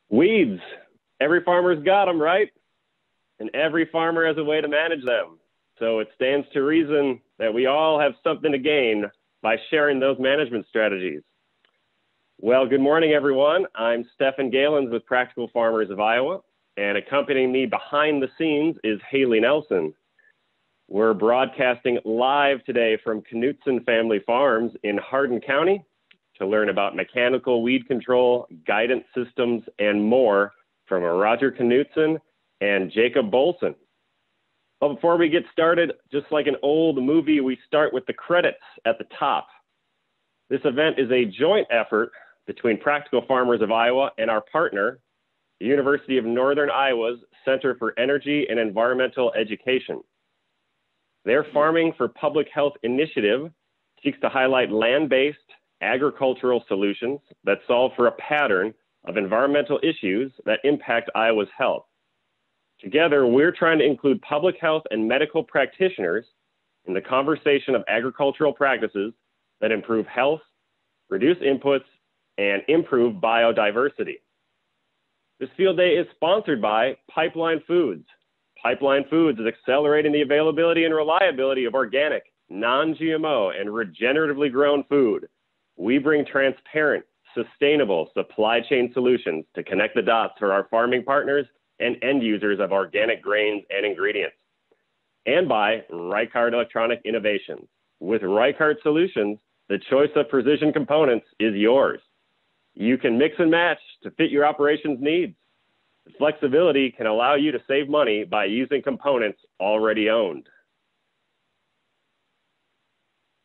Weeds. Every farmer's got them, right? And every farmer has a way to manage them. So it stands to reason that we all have something to gain by sharing those management strategies. Well, good morning, everyone. I'm Stephen Galens with Practical Farmers of Iowa, and accompanying me behind the scenes is Haley Nelson. We're broadcasting live today from Knutson Family Farms in Hardin County to learn about mechanical weed control, guidance systems, and more from Roger Knutson and Jacob Bolson. Well, before we get started, just like an old movie, we start with the credits at the top. This event is a joint effort between Practical Farmers of Iowa and our partner, the University of Northern Iowa's Center for Energy and Environmental Education. Their Farming for Public Health initiative seeks to highlight land-based agricultural solutions that solve for a pattern of environmental issues that impact Iowa's health. Together, we're trying to include public health and medical practitioners in the conversation of agricultural practices that improve health, reduce inputs, and improve biodiversity. This field day is sponsored by Pipeline Foods. Pipeline Foods is accelerating the availability and reliability of organic, non-GMO, and regeneratively grown food. We bring transparent, sustainable supply chain solutions to connect the dots for our farming partners and end users of organic grains and ingredients. And by Reichart Electronic Innovations. With Reichart Solutions, the choice of precision components is yours. You can mix and match to fit your operations needs. The flexibility can allow you to save money by using components already owned.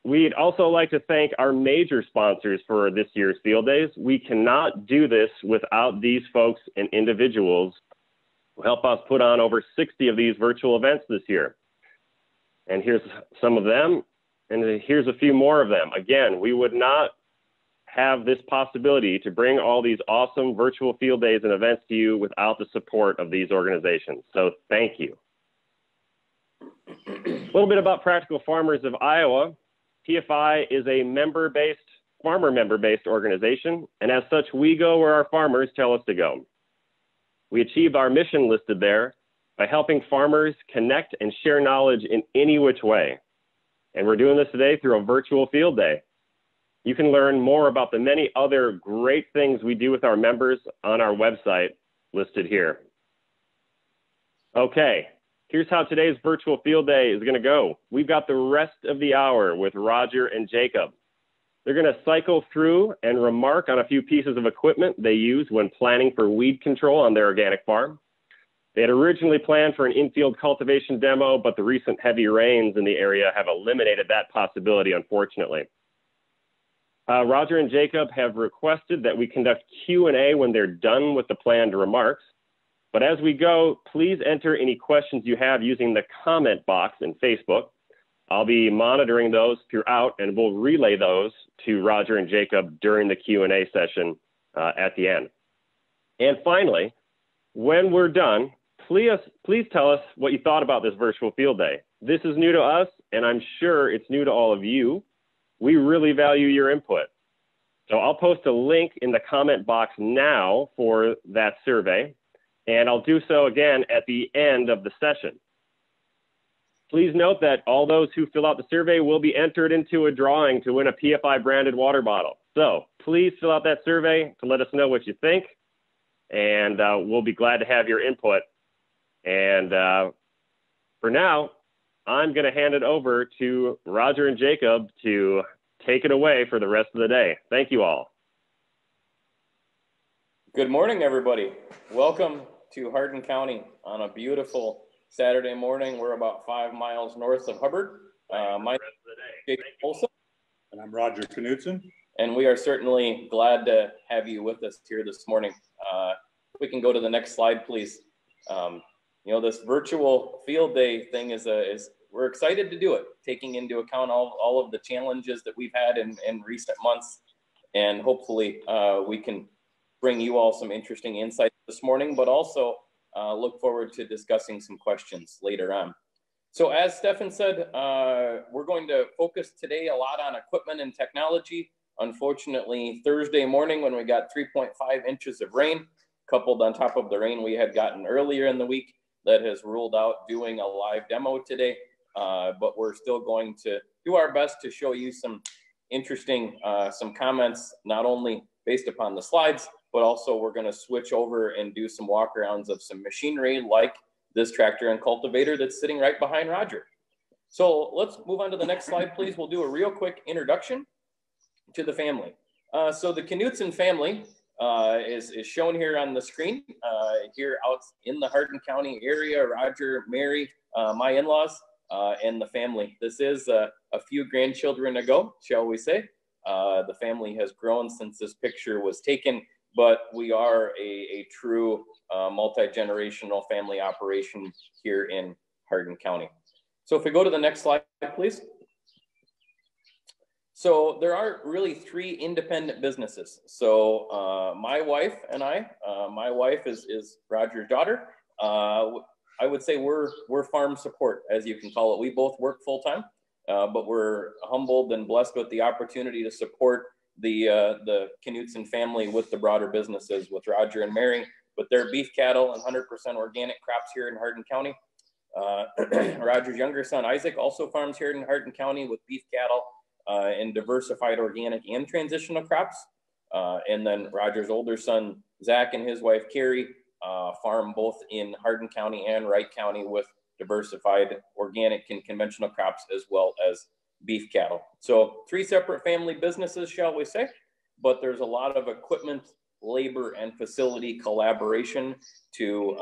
We'd also like to thank our major sponsors for this year's field days. We cannot do this without these folks and individuals who help us put on over 60 of these virtual events this year. And here's some of them, and here's a few more of them. Again, we would not have this possibility to bring all these awesome virtual field days and events to you without the support of these organizations. So thank you. A little bit about Practical Farmers of Iowa. PFI is a farmer member-based organization, and as such, we go where our farmers tell us to go. We achieve our mission listed there by helping farmers connect and share knowledge in any which way. And we're doing this today through a virtual field day. You can learn more about the many other great things we do with our members on our website listed here. Okay, here's how today's virtual field day is going to go. We've got the rest of the hour with Roger and Jacob. They're going to cycle through and remark on a few pieces of equipment they use when planning for weed control on their organic farm. They had originally planned for an infield cultivation demo, but the recent heavy rains in the area have eliminated that possibility, unfortunately. Roger and Jacob have requested that we conduct Q&A when they're done with the planned remarks. But as we go, please enter any questions you have using the comment box in Facebook. I'll be monitoring those throughout, and we'll relay those to Roger and Jacob during the Q&A session at the end. And finally, when we're done, please tell us what you thought about this virtual field day. This is new to us, and I'm sure it's new to all of you. We really value your input. So I'll post a link in the comment box now for that survey, and I'll do so again at the end of the session. Please note that all those who fill out the survey will be entered into a drawing to win a PFI branded water bottle. So please fill out that survey to let us know what you think, and we'll be glad to have your input. And for now, I'm going to hand it over to Roger and Jacob to take it away for the rest of the day. Thank you all. Good morning, everybody. Welcome to Hardin County on a beautiful Saturday morning. We're about 5 miles north of Hubbard. My name is Jacob Bolson. And I'm Roger Knutson. And we are certainly glad to have you with us here this morning. We can go to the next slide, please. You know, this virtual field day thing we're excited to do it, taking into account all of the challenges that we've had in recent months. And hopefully we can bring you all some interesting insights this morning, but also look forward to discussing some questions later on. So as Stefan said, we're going to focus today a lot on equipment and technology. Unfortunately, Thursday morning when we got 3.5 inches of rain, coupled on top of the rain we had gotten earlier in the week that has ruled out doing a live demo today. But we're still going to do our best to show you some interesting, some comments, not only based upon the slides, but also we're going to switch over and do some walkarounds of some machinery like this tractor and cultivator that's sitting right behind Roger. So let's move on to the next slide, please. We'll do a real quick introduction to the family. So the Knutson family is shown here on the screen, here out in the Hardin County area. Roger, Mary, my in-laws, and the family. This is a few grandchildren ago, shall we say. The family has grown since this picture was taken, but we are a true multi-generational family operation here in Hardin County. So if we go to the next slide, please. So there are really three independent businesses. So my wife and I, my wife is Roger's daughter. I would say we're farm support, as you can call it. We both work full-time, but we're humbled and blessed with the opportunity to support the Knutson family with the broader businesses with Roger and Mary, with their beef cattle and 100% organic crops here in Hardin County. Roger's younger son, Isaac, also farms here in Hardin County with beef cattle and diversified organic and transitional crops. And then Roger's older son, Zach, and his wife, Carrie, farm both in Hardin County and Wright County with diversified organic and conventional crops, as well as beef cattle. So three separate family businesses, shall we say, but there's a lot of equipment, labor, and facility collaboration to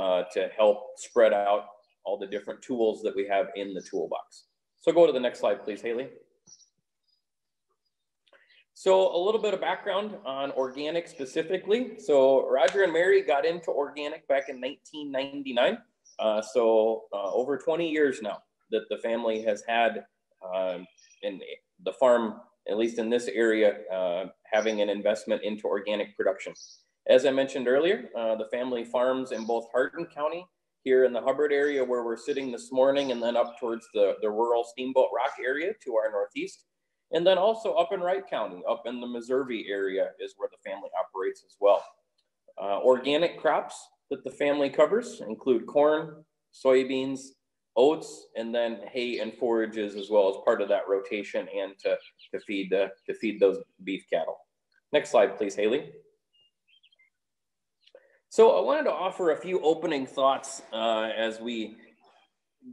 help spread out all the different tools that we have in the toolbox. So go to the next slide, please, Haley. So a little bit of background on organic specifically. So Roger and Mary got into organic back in 1999. So over 20 years now that the family has had in the farm, at least in this area, having an investment into organic production. As I mentioned earlier, the family farms in both Hardin County, here in the Hubbard area where we're sitting this morning, and then up towards the rural Steamboat Rock area to our northeast. And then also up in Wright County, up in the Missouri area is where the family operates as well. Organic crops that the family covers include corn, soybeans, oats, and then hay and forages as well as part of that rotation and to feed those beef cattle. Next slide, please, Haley. So I wanted to offer a few opening thoughts as we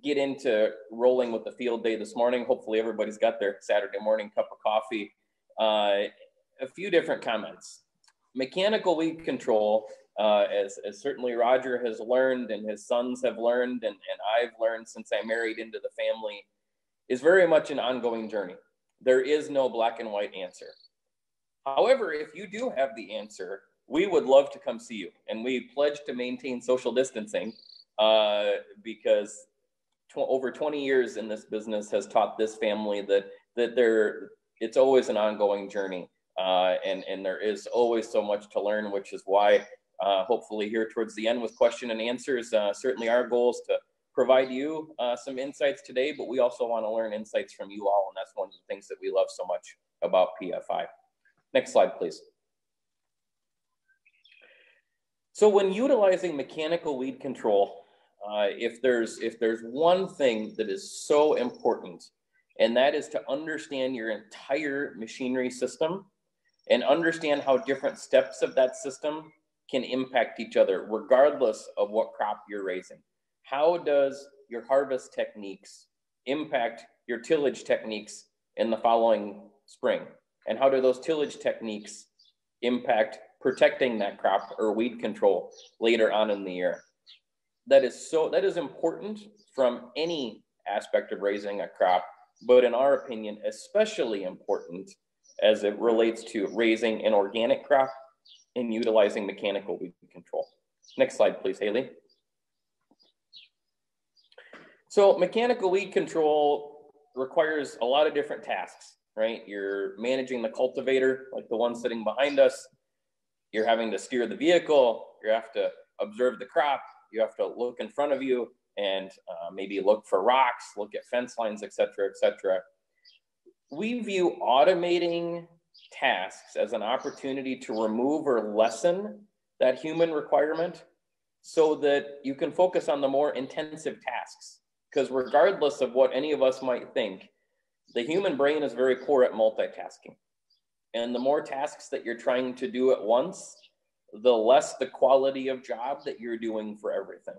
get into rolling with the field day this morning. Hopefully everybody's got their Saturday morning cup of coffee. A few different comments. Mechanical weed control, as certainly Roger has learned and his sons have learned and I've learned since I married into the family, is very much an ongoing journey. There is no black and white answer. However, if you do have the answer, we would love to come see you. And we pledge to maintain social distancing because over 20 years in this business has taught this family that it's always an ongoing journey. And there is always so much to learn, which is why hopefully here towards the end with question and answers, certainly our goal is to provide you some insights today, but we also want to learn insights from you all. And that's one of the things that we love so much about PFI. Next slide, please. So when utilizing mechanical weed control, if there's one thing that is so important, and that is to understand your entire machinery system and understand how different steps of that system can impact each other, regardless of what crop you're raising. How does your harvest techniques impact your tillage techniques in the following spring? And how do those tillage techniques impact protecting that crop or weed control later on in the year? That is important from any aspect of raising a crop, but in our opinion, especially important as it relates to raising an organic crop and utilizing mechanical weed control. Next slide, please, Haley. So mechanical weed control requires a lot of different tasks, right? You're managing the cultivator, like the one sitting behind us. You're having to steer the vehicle. You have to observe the crop. You have to look in front of you and maybe look for rocks, look at fence lines, et cetera, et cetera. We view automating tasks as an opportunity to remove or lessen that human requirement so that you can focus on the more intensive tasks. Because regardless of what any of us might think, the human brain is very poor at multitasking. And the more tasks that you're trying to do at once, the less the quality of job that you're doing for everything.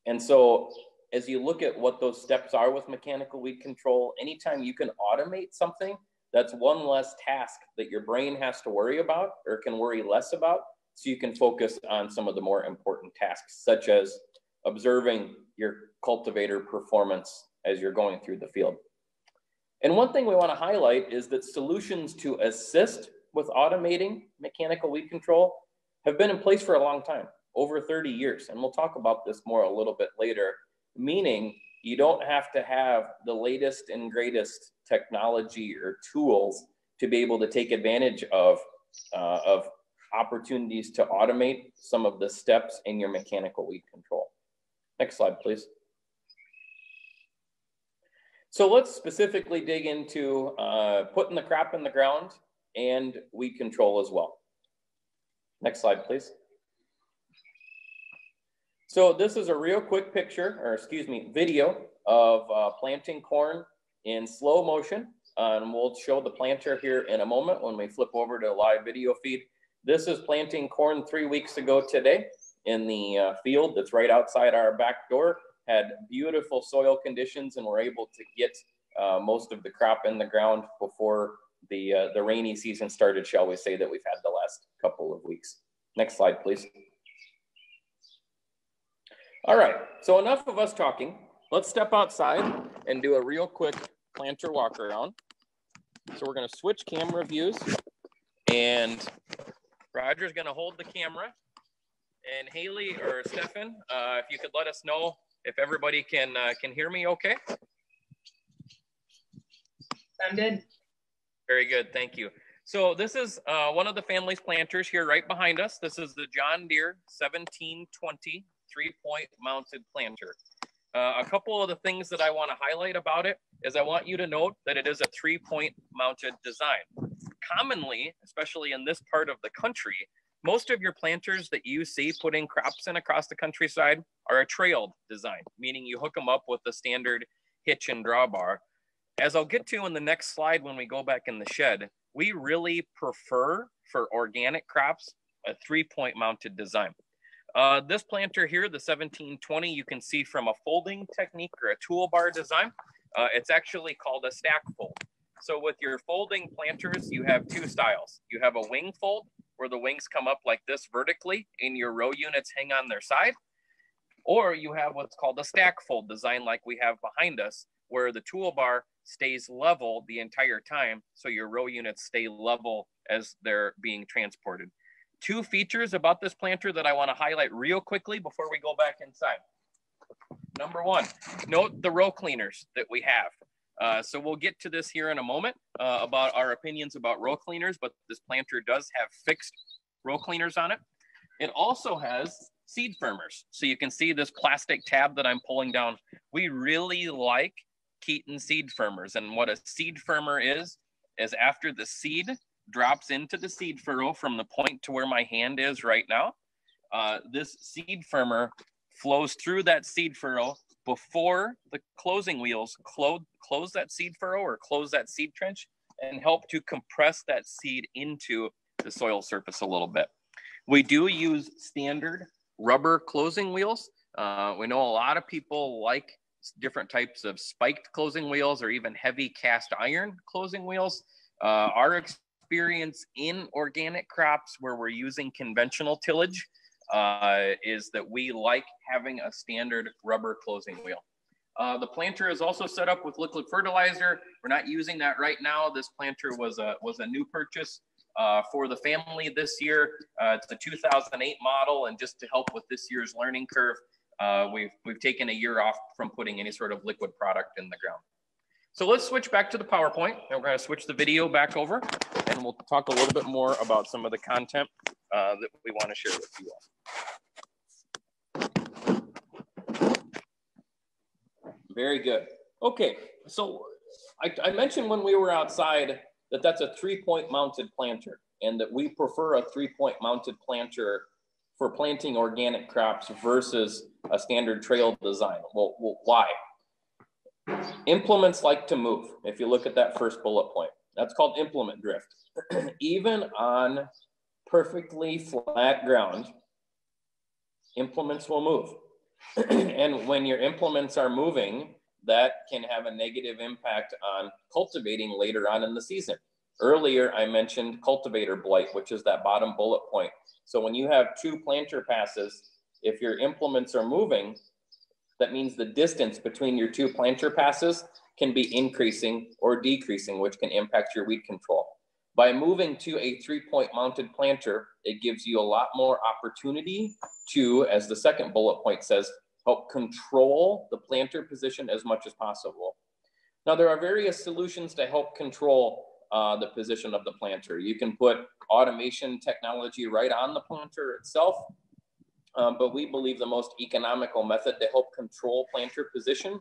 And so as you look at what those steps are with mechanical weed control, anytime you can automate something, that's one less task that your brain has to worry about or can worry less about, so you can focus on some of the more important tasks, such as observing your cultivator performance as you're going through the field. And one thing we want to highlight is that solutions to assist with automating mechanical weed control have been in place for a long time, over 30 years. And we'll talk about this more a little bit later, meaning you don't have to have the latest and greatest technology or tools to be able to take advantage of opportunities to automate some of the steps in your mechanical weed control. Next slide, please. So let's specifically dig into putting the crop in the ground and weed control as well. Next slide, please. So this is a real quick picture, or excuse me, video of planting corn in slow motion. And we'll show the planter here in a moment when we flip over to a live video feed. This is planting corn 3 weeks ago today in the field that's right outside our back door. Had beautiful soil conditions and were able to get most of the crop in the ground before the rainy season started, shall we say, that we've had the last couple of weeks. Next slide, please. All right, so enough of us talking. Let's step outside and do a real quick planter walk around. So we're gonna switch camera views, and Roger's gonna hold the camera. And Haley or Stefan, if you could let us know if everybody can hear me okay. I'm good. Very good, thank you. So this is one of the family's planters here right behind us. This is the John Deere 1720 3-point mounted planter. A couple of the things that I want to highlight about it is I want you to note that it is a 3-point mounted design. Commonly, especially in this part of the country, most of your planters that you see putting crops in across the countryside are a trailed design, meaning you hook them up with the standard hitch and drawbar. As I'll get to in the next slide when we go back in the shed, we really prefer for organic crops a 3-point mounted design. This planter here, the 1720, you can see from a folding technique or a toolbar design. It's actually called a stack fold. So with your folding planters, you have two styles. You have a wing fold, where the wings come up like this vertically and your row units hang on their side. Or you have what's called a stack fold design like we have behind us, where the toolbar stays level the entire time, so your row units stay level as they're being transported. Two features about this planter that I want to highlight real quickly before we go back inside. Number one, note the row cleaners that we have. So we'll get to this here in a moment about our opinions about row cleaners, but this planter does have fixed row cleaners on it. It also has seed firmers. So you can see this plastic tab that I'm pulling down. We really like Keaton seed firmers. And what a seed firmer is after the seed drops into the seed furrow from the point to where my hand is right now, this seed firmer flows through that seed furrow before the closing wheels close that seed furrow or close that seed trench and help to compress that seed into the soil surface a little bit. We do use standard rubber closing wheels. We know a lot of people like different types of spiked closing wheels or even heavy cast iron closing wheels. Our experience in organic crops where we're using conventional tillage is that we like having a standard rubber closing wheel. The planter is also set up with liquid fertilizer. We're not using that right now. This planter was a new purchase for the family this year. It's a 2008 model, and just to help with this year's learning curve, we've taken a year off from putting any sort of liquid product in the ground. So let's switch back to the PowerPoint, and we're going to switch the video back over, and we'll talk a little bit more about some of the content that we want to share with you all. Very good. Okay, so I mentioned when we were outside that that's a 3-point mounted planter, and that we prefer a 3-point mounted planter for planting organic crops versus a standard trail design. Well, why? Implements like to move. If you look at that first bullet point, that's called implement drift. Even on perfectly flat ground, implements will move. And when your implements are moving, that can have a negative impact on cultivating later on in the season. Earlier, I mentioned cultivator blight, which is that bottom bullet point. So when you have two planter passes, if your implements are moving, that means the distance between your two planter passes can be increasing or decreasing, which can impact your weed control. By moving to a 3-point mounted planter, it gives you a lot more opportunity to, as the second bullet point says, help control the planter position as much as possible. Now, there are various solutions to help control the position of the planter. You can put automation technology right on the planter itself, but we believe the most economical method to help control planter position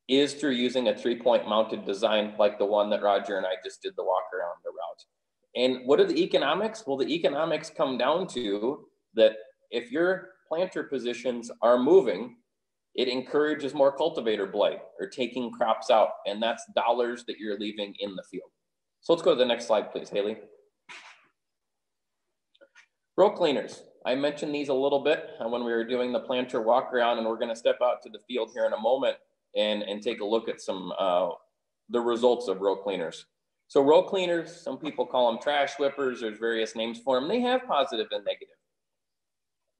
is through using a 3-point mounted design like the one that Roger and I just did the walk around the route. And what are the economics? Well, the economics come down to that if your planter positions are moving, it encourages more cultivator blight or taking crops out, and that's dollars that you're leaving in the field. So let's go to the next slide, please, Haley. Row cleaners. I mentioned these a little bit when we were doing the planter walk around, and we're going to step out to the field here in a moment and take a look at some the results of row cleaners. So row cleaners, some people call them trash whippers. There's various names for them. They have positive and negative.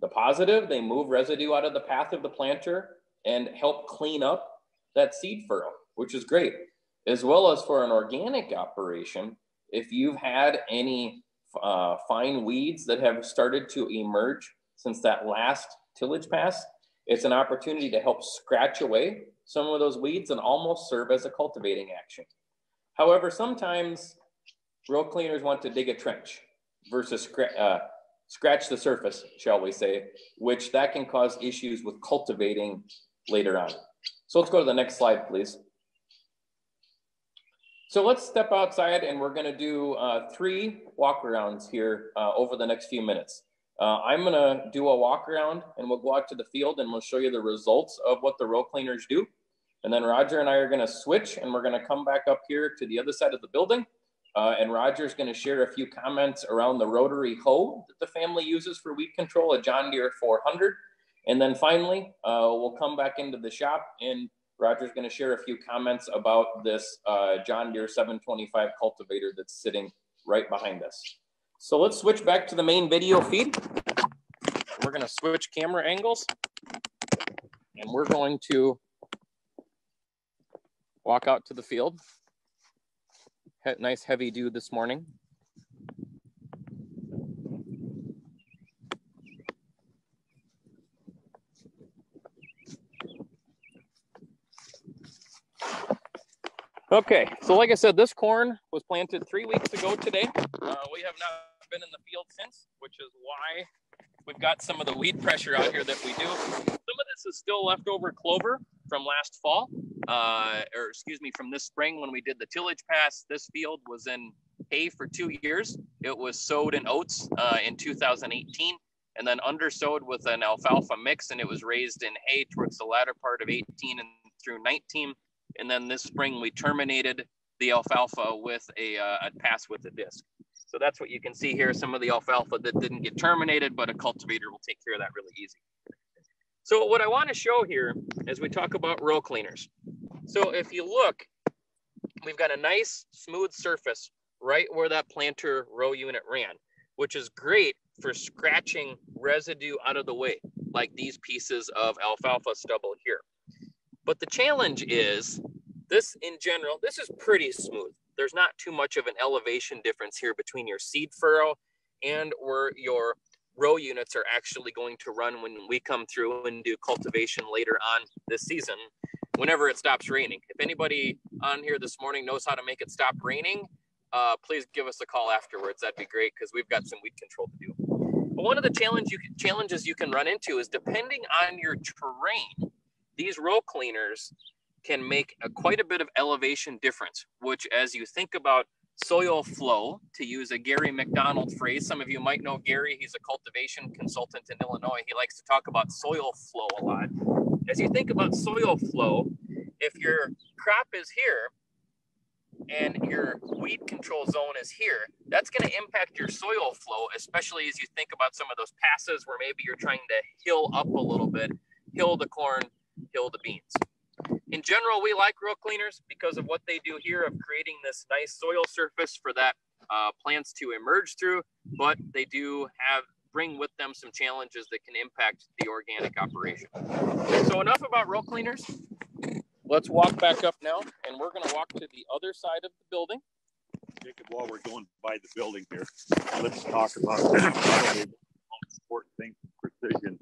The positive, they move residue out of the path of the planter and help clean up that seed furrow, which is great. As well as for an organic operation, if you've had any fine weeds that have started to emerge since that last tillage pass, it's an opportunity to help scratch away some of those weeds and almost serve as a cultivating action. However, sometimes row cleaners want to dig a trench versus scratch the surface, shall we say, which that can cause issues with cultivating later on. So let's go to the next slide, please. So let's step outside and we're gonna do 3 walk-arounds here over the next few minutes. I'm gonna do a walk-around and we'll go out to the field and we'll show you the results of what the row cleaners do. And then Roger and I are gonna switch and we're gonna come back up here to the other side of the building. And Roger's gonna share a few comments around the rotary hoe that the family uses for weed control, a John Deere 400. And then finally, we'll come back into the shop and Roger's going to share a few comments about this John Deere 725 cultivator that's sitting right behind us. So let's switch back to the main video feed. We're going to switch camera angles and we're going to walk out to the field. Nice heavy dew this morning. Okay, so like I said, this corn was planted 3 weeks ago today. We have not been in the field since, which is why we've got some of the weed pressure out here that we do. Some of this is still leftover clover from last fall, or excuse me, from this spring when we did the tillage pass. This field was in hay for 2 years. It was sowed in oats in 2018 and then undersowed with an alfalfa mix, and it was raised in hay towards the latter part of 18 and through 19. And then this spring, we terminated the alfalfa with a pass with a disc. So that's what you can see here, some of the alfalfa that didn't get terminated, but a cultivator will take care of that really easy. So what I want to show here as we talk about row cleaners. So if you look, we've got a nice smooth surface right where that planter row unit ran, which is great for scratching residue out of the way, like these pieces of alfalfa stubble here. But the challenge is this in general, this is pretty smooth. There's not too much of an elevation difference here between your seed furrow and where your row units are actually going to run when we come through and do cultivation later on this season, whenever it stops raining. If anybody on here this morning knows how to make it stop raining, please give us a call afterwards. That'd be great because we've got some weed control to do. But one of the challenges you can run into is depending on your terrain, these row cleaners can make quite a bit of elevation difference, which as you think about soil flow, to use a Gary McDonald phrase. Some of you might know Gary. He's a cultivation consultant in Illinois. He likes to talk about soil flow a lot. As you think about soil flow, if your crop is here and your weed control zone is here, that's going to impact your soil flow, especially as you think about some of those passes where maybe you're trying to hill up a little bit, hill the corn, hill the beans. In general, we like row cleaners because of what they do here of creating this nice soil surface for that plants to emerge through, but they do bring with them some challenges that can impact the organic operation. So enough about row cleaners. Let's walk back up now, and we're going to walk to the other side of the building. Jacob, while we're going by the building here, let's talk about probably the most important thing for precision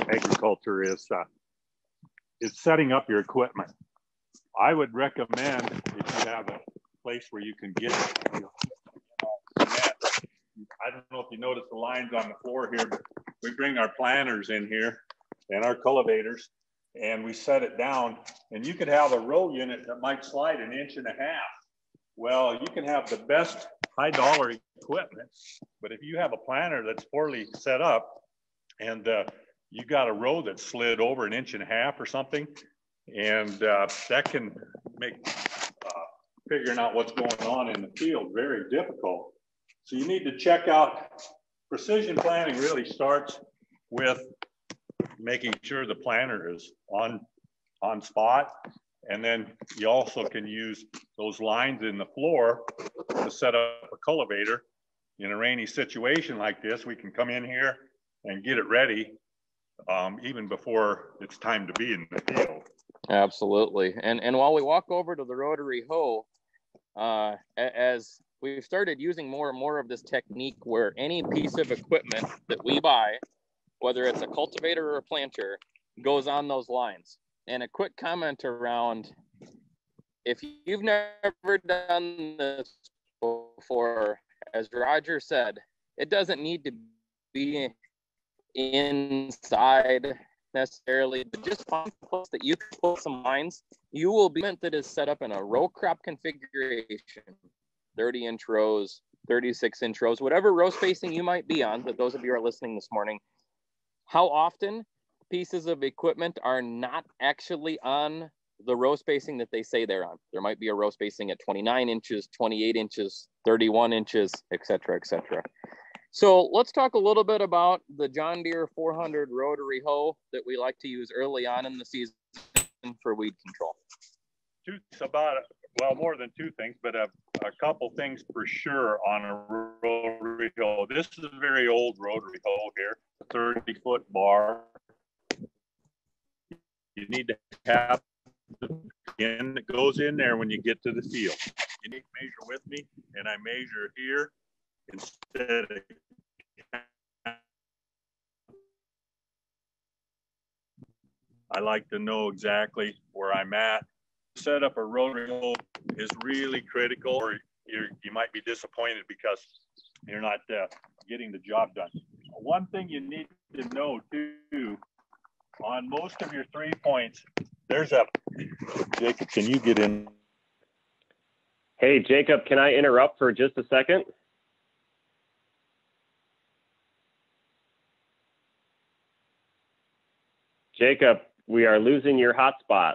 agriculture is setting up your equipment. I would recommend, if you have a place where you can get I don't know if you notice the lines on the floor here, but we bring our planters in here and our cultivators, and we set it down, and you could have a row unit that might slide 1.5 inches. Well, you can have the best high dollar equipment, but if you have a planter that's poorly set up and you got a row that slid over 1.5 inches or something, and that can make figuring out what's going on in the field very difficult. So you need to check out, precision planting really starts with making sure the planter is on spot. And then you also can use those lines in the floor to set up a cultivator. In a rainy situation like this, we can come in here and get it ready even before it's time to be in the field. Absolutely. And while we walk over to the rotary hoe, as we've started using more and more of this technique where any piece of equipment that we buy, whether it's a cultivator or a planter, goes on those lines. And a quick comment around, if you've never done this before, as Roger said, it doesn't need to be inside necessarily, but just find a place that you can put some lines. You will be that is set up in a row crop configuration, 30-inch rows, 36-inch rows, whatever row spacing you might be on, but those of you who are listening this morning, how often pieces of equipment are not actually on the row spacing that they say they're on. There might be a row spacing at 29 inches, 28 inches, 31 inches, et cetera, et cetera. So let's talk a little bit about the John Deere 400 rotary hoe that we like to use early on in the season for weed control. Well, more than two things, but a couple things for sure on a rotary hoe. This is a very old rotary hoe here, 30-foot bar. You need to have the pin that goes in there when you get to the field. You need to measure with me, and I measure here instead of I like to know exactly where I'm at. Set up a rotary hoe is really critical, or you might be disappointed because you're not getting the job done. One thing you need to know too, on most of your 3 points, there's a, Jacob, can you get in? Hey, Jacob, can I interrupt for just a second? Jacob, we are losing your hotspot.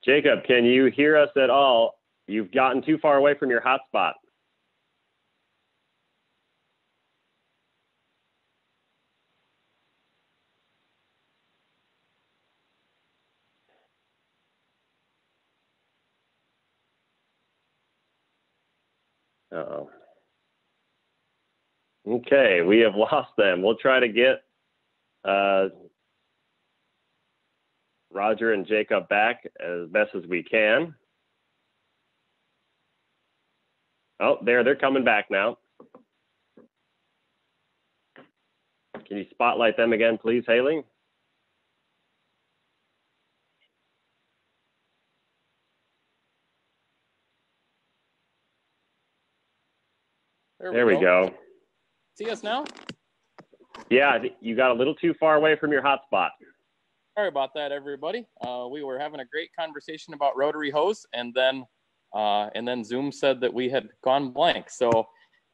Jacob, can you hear us at all? You've gotten too far away from your hotspot. Uh-oh. Okay, we have lost them. We'll try to get Roger and Jacob back as best as we can. Oh, they're coming back now. Can you spotlight them again, please, Haley? There we go. See us now? Yeah, you got a little too far away from your hotspot. Sorry about that, everybody. We were having a great conversation about rotary hose, and then Zoom said that we had gone blank. So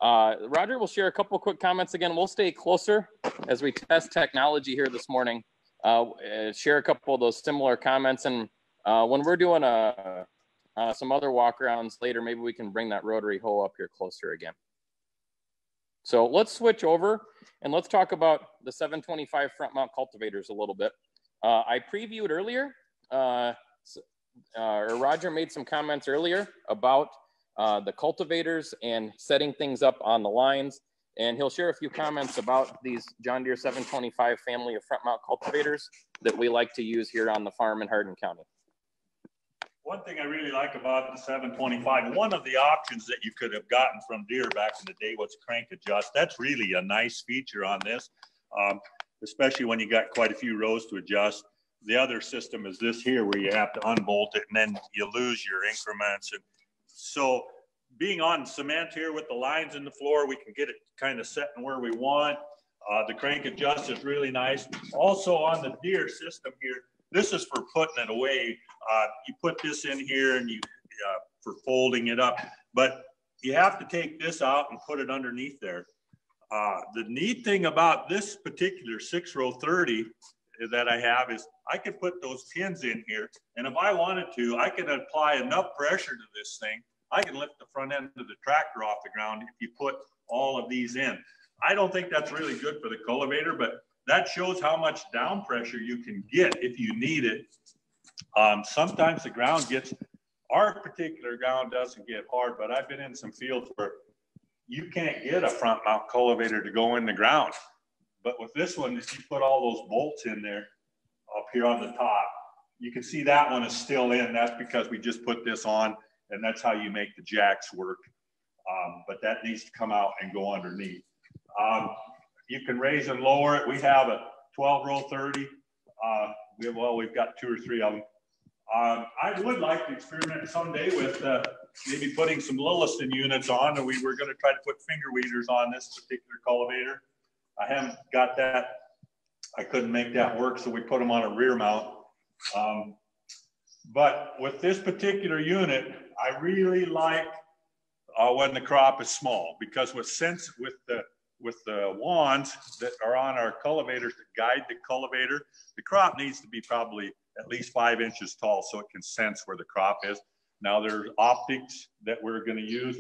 Roger will share a couple quick comments again. We'll stay closer as we test technology here this morning. Share a couple of those similar comments, and when we're doing some other walk-arounds later, maybe we can bring that rotary hoe up here closer again. So let's switch over and let's talk about the 725 front mount cultivators a little bit. I previewed earlier, or Roger made some comments earlier about the cultivators and setting things up on the lines. And he'll share a few comments about these John Deere 725 family of front mount cultivators that we like to use here on the farm in Hardin County. One thing I really like about the 725, one of the options that you could have gotten from Deere back in the day was crank adjust. That's really a nice feature on this, especially when you got quite a few rows to adjust. The other system is this here where you have to unbolt it and then you lose your increments. And so being on cement here with the lines in the floor, we can get it kind of set in where we want. The crank adjust is really nice. Also on the Deere system here, this is for putting it away. You put this in here and you for folding it up, but you have to take this out and put it underneath there. The neat thing about this particular 6-row 30 that I have is I could put those pins in here, and if I wanted to, I could apply enough pressure to this thing. I can lift the front end of the tractor off the ground if you put all of these in. I don't think that's really good for the cultivator, but that shows how much down pressure you can get if you need it. Sometimes the ground gets, our particular ground doesn't get hard, but I've been in some fields where you can't get a front mount cultivator to go in the ground. But with this one, if you put all those bolts in there up here on the top, you can see that one is still in. That's because we just put this on, and that's how you make the jacks work. But that needs to come out and go underneath. You can raise and lower it. We have a 12-row 30. We've got 2 or 3 of them. I would like to experiment someday with maybe putting some Lillison units on, and we were going to try to put finger weeders on this particular cultivator. I haven't got that. I couldn't make that work, so we put them on a rear mount. But with this particular unit, I really like when the crop is small, because with the wands that are on our cultivators that guide the cultivator, the crop needs to be probably at least 5 inches tall so it can sense where the crop is. Now there's optics that we're going to use.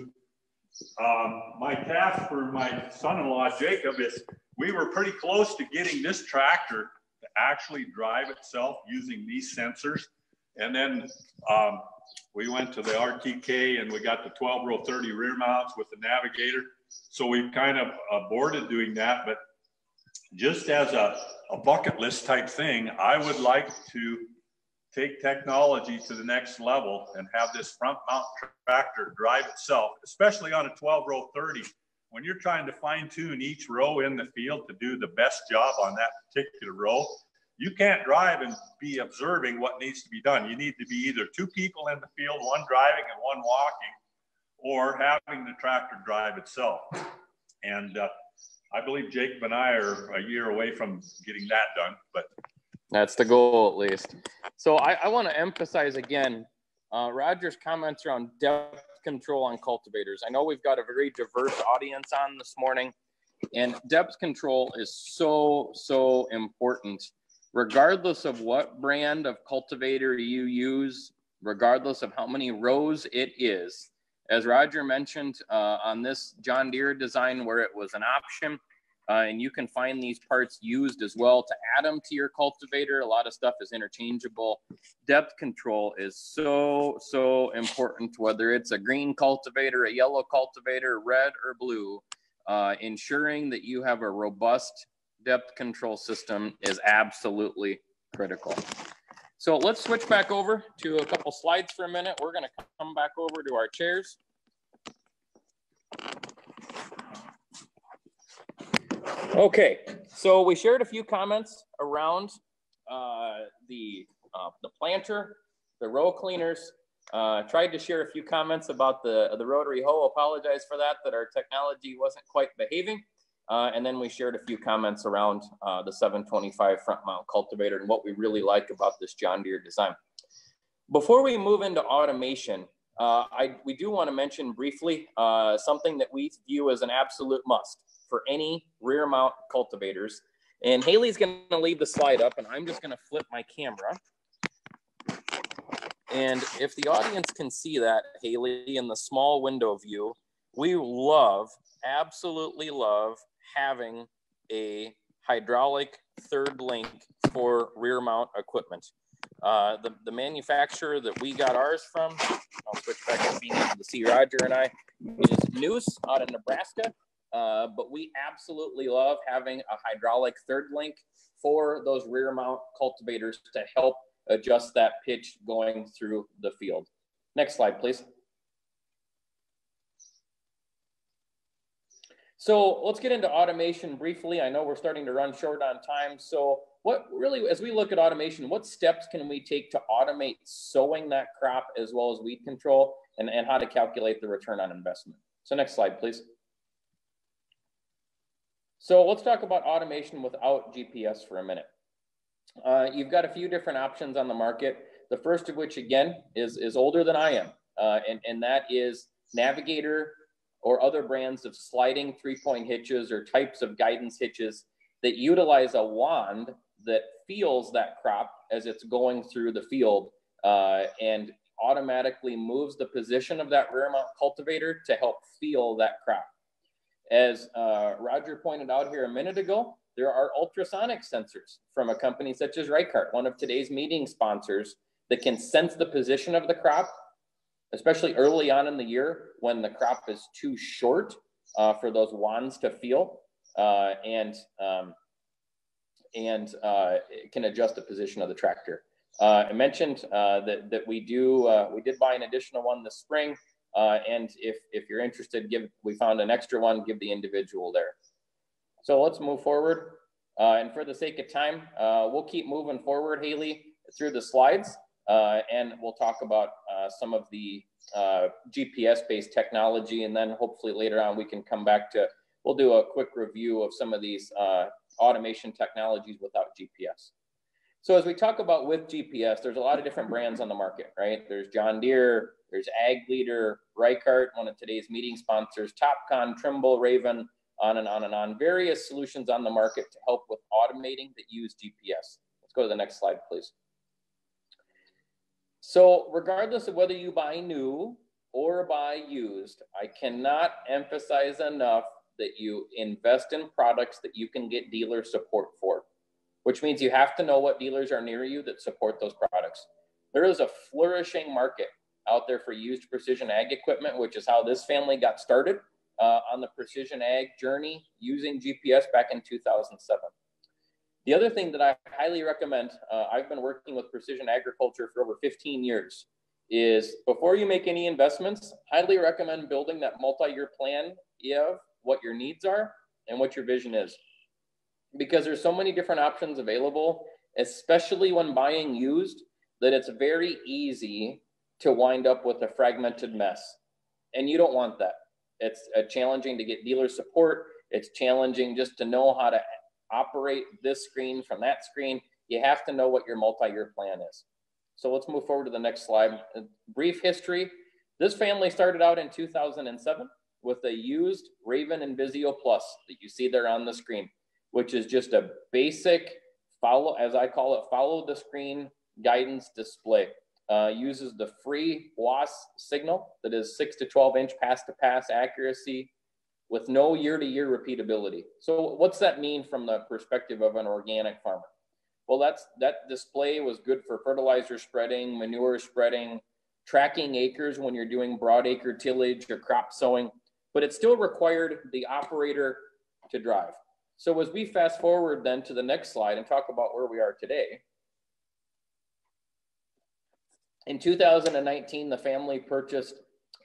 My task for my son-in-law, Jacob, is we were pretty close to getting this tractor to actually drive itself using these sensors. And then we went to the RTK and we got the 12-row 30 rear mounts with the navigator. So we've kind of aborted doing that, but just as a bucket list type thing, I would like to take technology to the next level and have this front mount tractor drive itself, especially on a 12-row 30. When you're trying to fine tune each row in the field to do the best job on that particular row, you can't drive and be observing what needs to be done. You need to be either 2 people in the field, one driving and one walking, or having the tractor drive itself. And I believe Jacob and I are a year away from getting that done, but that's the goal at least. So I want to emphasize again, Roger's comments around depth control on cultivators. I know we've got a very diverse audience on this morning, and depth control is so important, regardless of what brand of cultivator you use, regardless of how many rows it is. As Roger mentioned, on this John Deere design where it was an option, and you can find these parts used as well to add them to your cultivator. A lot of stuff is interchangeable. Depth control is so important, whether it's a green cultivator, a yellow cultivator, red or blue. Ensuring that you have a robust depth control system is absolutely critical. So let's switch back over to a couple slides for a minute. We're going to come back over to our chairs. Okay, so we shared a few comments around the planter, the row cleaners, Tried to share a few comments about the rotary hoe. Apologize for that our technology wasn't quite behaving. And then we shared a few comments around the 725 front mount cultivator and what we really like about this John Deere design. Before we move into automation, we do want to mention briefly something that we view as an absolute must for any rear mount cultivators. And Haley's going to leave the slide up, and I'm just going to flip my camera. And if the audience can see that, Haley, in the small window view, we love, absolutely love having a hydraulic third link for rear mount equipment. The manufacturer that we got ours from, I'll switch back to being able to see Roger and I, is Noose out of Nebraska. But we absolutely love having a hydraulic third link for those rear mount cultivators to help adjust that pitch going through the field. Next slide, please. So let's get into automation briefly. I know we're starting to run short on time. So what really, as we look at automation, what steps can we take to automate sowing that crop as well as weed control, and how to calculate the return on investment? So next slide, please. So let's talk about automation without GPS for a minute. You've got a few different options on the market. The first of which, again, is older than I am, and that is Navigator or other brands of sliding three-point hitches or types of guidance hitches that utilize a wand that feels that crop as it's going through the field and automatically moves the position of that rear mount cultivator to help feel that crop. As Roger pointed out here a minute ago, there are ultrasonic sensors from a company such as Reichart, one of today's meeting sponsors, that can sense the position of the crop, especially early on in the year when the crop is too short for those wands to feel, and it can adjust the position of the tractor. I mentioned that we did buy an additional one this spring, and if you're interested, we found an extra one, give the individual there. So let's move forward. And for the sake of time, we'll keep moving forward, Haley, through the slides, and we'll talk about some of the GPS-based technology, and then hopefully later on we can come back to, we'll do a quick review of some of these automation technologies without GPS. So as we talk about with GPS, there's a lot of different brands on the market, right? There's John Deere, there's Ag Leader, Reichart, one of today's meeting sponsors, Topcon, Trimble, Raven, on and on and on. Various solutions on the market to help with automating that use GPS. Let's go to the next slide, please. So regardless of whether you buy new or buy used, I cannot emphasize enough that you invest in products that you can get dealer support for, which means you have to know what dealers are near you that support those products. There is a flourishing market out there for used precision ag equipment, which is how this family got started on the precision ag journey using GPS back in 2007. The other thing that I highly recommend, I've been working with precision agriculture for over 15 years, is before you make any investments, highly recommend building that multi-year plan of what your needs are and what your vision is. Because there's so many different options available, especially when buying used, that it's very easy to wind up with a fragmented mess. And you don't want that. It's challenging to get dealer support. It's challenging just to know how to operate this screen from that screen. You have to know what your multi-year plan is. So let's move forward to the next slide. A brief history. This family started out in 2007 with a used Raven Invisio Plus that you see there on the screen, which is just a basic follow, as I call it, follow the screen guidance display. Uses the free WAS signal that is 6 to 12 inch pass-to-pass accuracy with no year-to-year repeatability. So what's that mean from the perspective of an organic farmer? Well, that display was good for fertilizer spreading, manure spreading, tracking acres when you're doing broad acre tillage or crop sowing, but it still required the operator to drive. So as we fast forward then to the next slide and talk about where we are today, in 2019, the family purchased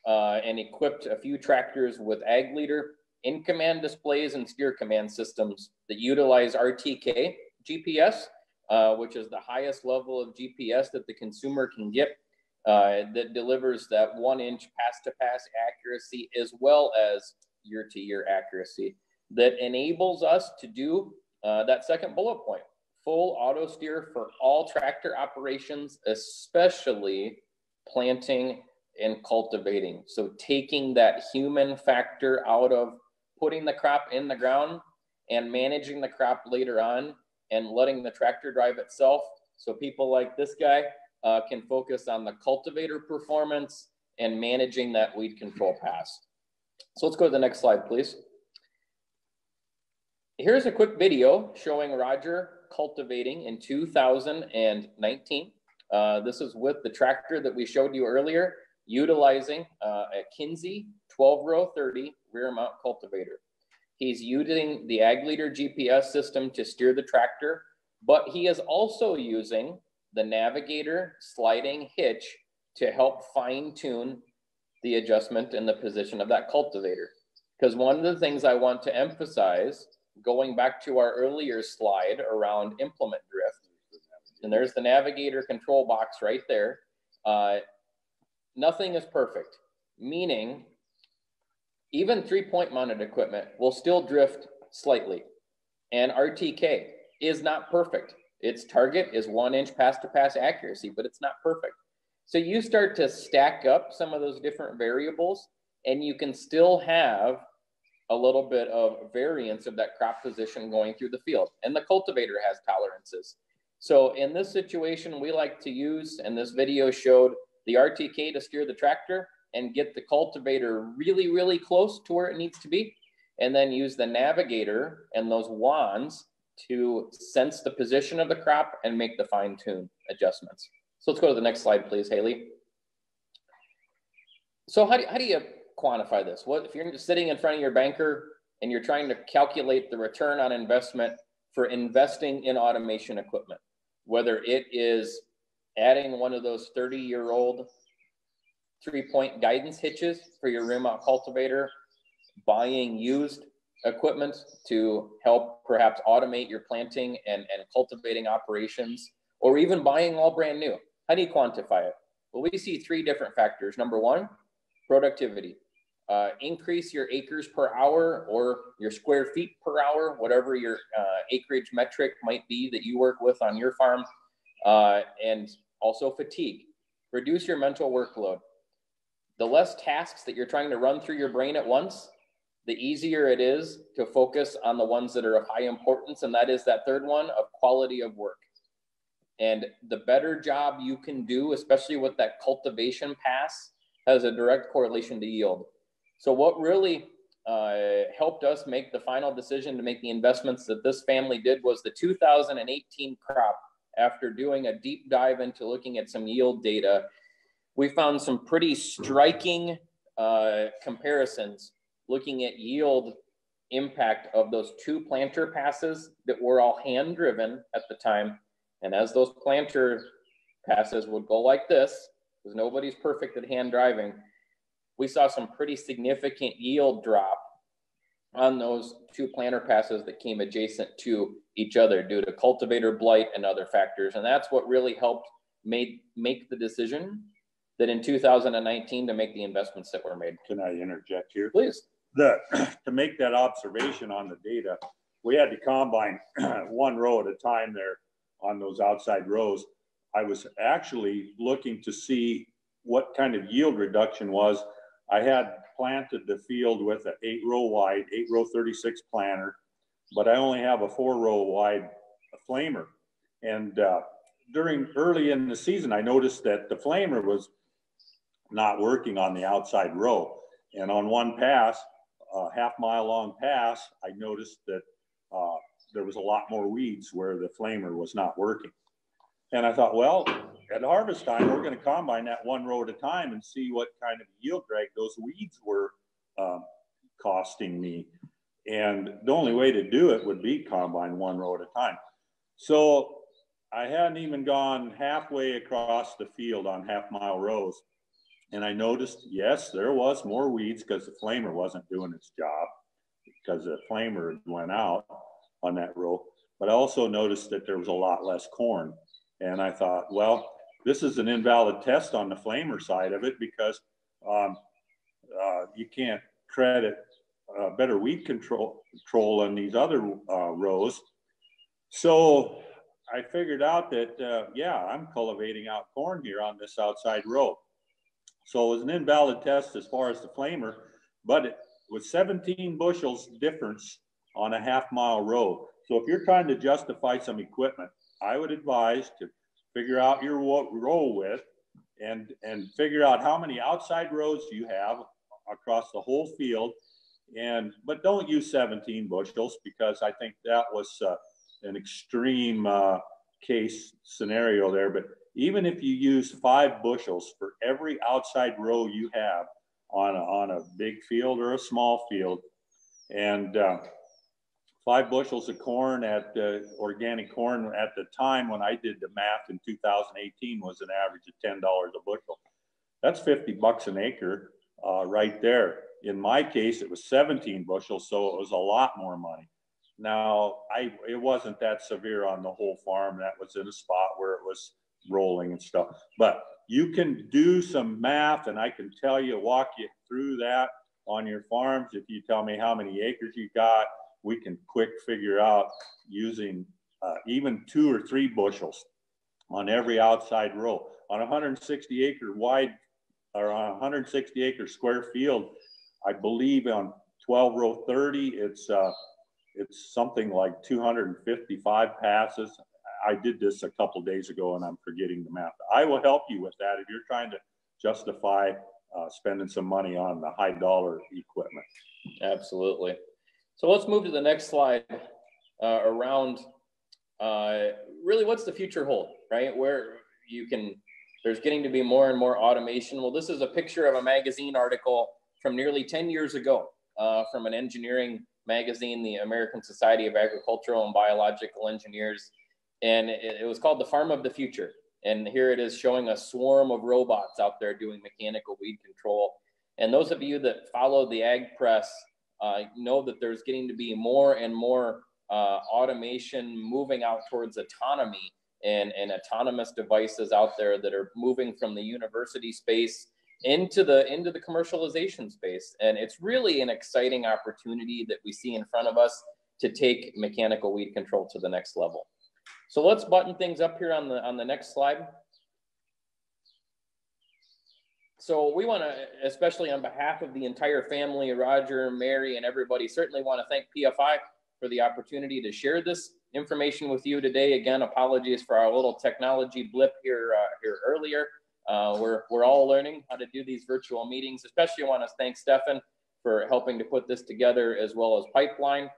and equipped a few tractors with Ag Leader in-command displays and steer command systems that utilize RTK GPS, which is the highest level of GPS that the consumer can get. that delivers that 1 inch pass-to-pass accuracy as well as year-to-year accuracy that enables us to do that second bullet point, full auto steer for all tractor operations, especially planting and cultivating. So taking that human factor out of putting the crop in the ground and managing the crop later on and letting the tractor drive itself. So people like this guy can focus on the cultivator performance and managing that weed control pass. So let's go to the next slide, please. Here's a quick video showing Roger cultivating in 2019. This is with the tractor that we showed you earlier, utilizing a Kinsey 12-row 30 rear mount cultivator. He's using the Ag Leader GPS system to steer the tractor, but he is also using the Navigator sliding hitch to help fine tune the adjustment and the position of that cultivator. Because one of the things I want to emphasize, going back to our earlier slide around implement drift, and there's the Navigator control box right there. Nothing is perfect, meaning even 3-point mounted equipment will still drift slightly. And RTK is not perfect. Its target is 1 inch pass-to-pass accuracy, but it's not perfect. So you start to stack up some of those different variables, and you can still have a little bit of variance of that crop position going through the field. And the cultivator has tolerances. So in this situation, we like to use, and this video showed, the RTK to steer the tractor and get the cultivator really, really close to where it needs to be, and then use the Navigator and those wands to sense the position of the crop and make the fine-tune adjustments. So let's go to the next slide, please, Haley. So how do you quantify this? What if you're just sitting in front of your banker and you're trying to calculate the return on investment for investing in automation equipment, whether it is adding one of those 30-year-old 3-point guidance hitches for your rear mount cultivator, buying used equipment to help perhaps automate your planting and cultivating operations, or even buying all brand new. How do you quantify it? Well, we see 3 different factors. Number 1, productivity. Increase your acres per hour or your square feet per hour, whatever your acreage metric might be that you work with on your farm. And also fatigue. Reduce your mental workload. The less tasks that you're trying to run through your brain at once, the easier it is to focus on the ones that are of high importance, and that is that third one of quality of work. And the better job you can do, especially with that cultivation pass, has a direct correlation to yield. So what really helped us make the final decision to make the investments that this family did was the 2018 crop. After doing a deep dive into looking at some yield data, we found some pretty striking comparisons looking at yield impact of those 2 planter passes that were all hand driven at the time. And as those planter passes would go like this, because nobody's perfect at hand driving, we saw some pretty significant yield drop on those 2 planter passes that came adjacent to each other due to cultivator blight and other factors. And that's what really helped make the decision that in 2019 to make the investments that were made. Can I interject here? Please. To make that observation on the data, we had to combine 1 row at a time there on those outside rows. I was actually looking to see what kind of yield reduction was. I had planted the field with an 8-row wide, 8-row 36 planter, but I only have a 4-row wide flamer. And early in the season, I noticed that the flamer was not working on the outside row. And on one pass, a half-mile long pass, I noticed that there was a lot more weeds where the flamer was not working. And I thought, well, at harvest time, we're going to combine that 1 row at a time and see what kind of yield drag those weeds were costing me. And the only way to do it would be combine 1 row at a time. So I hadn't even gone halfway across the field on half-mile rows. And I noticed, yes, there was more weeds because the flamer wasn't doing its job, because the flamer went out on that row. But I also noticed that there was a lot less corn. And I thought, well, this is an invalid test on the flamer side of it because you can't credit better weed control on these other rows. So I figured out that, yeah, I'm cultivating out corn here on this outside row. So it was an invalid test as far as the flamer, but it was 17 bushels difference on a half-mile row. So if you're trying to justify some equipment, I would advise to figure out your row width and figure out how many outside rows you have across the whole field. But don't use 17 bushels because I think that was an extreme case scenario there. But even if you use 5 bushels for every outside row you have on a big field or a small field, and 5 bushels of corn at organic corn at the time when I did the math in 2018 was an average of $10 a bushel. That's $50 an acre right there. In my case, it was 17 bushels, so it was a lot more money. Now, it wasn't that severe on the whole farm. That was in a spot where it was rolling and stuff. But you can do some math, and I can walk you through that on your farms. If you tell me how many acres you got, we can quick figure out using even 2 or 3 bushels on every outside row. On a 160 acre wide or on a 160 acre square field, I believe on 12 row 30, it's something like 255 passes. I did this a couple days ago and I'm forgetting the math. I will help you with that if you're trying to justify spending some money on the high dollar equipment. Absolutely. So let's move to the next slide around really what's the future hold, right? Where there's getting to be more and more automation. Well, this is a picture of a magazine article from nearly 10 years ago from an engineering magazine, the American Society of Agricultural and Biological Engineers. And it was called The Farm of the Future. And here it is showing a swarm of robots out there doing mechanical weed control. And those of you that follow the ag press know that there's getting to be more and more automation moving out towards autonomy and autonomous devices out there that are moving from the university space into the commercialization space. And it's really an exciting opportunity that we see in front of us to take mechanical weed control to the next level. So let's button things up here on the next slide. So we want to, especially on behalf of the entire family, Roger, Mary, and everybody, certainly want to thank PFI for the opportunity to share this information with you today. Again, apologies for our little technology blip here earlier. We're all learning how to do these virtual meetings. Especially want to thank Stefan for helping to put this together, as well as Pipeline,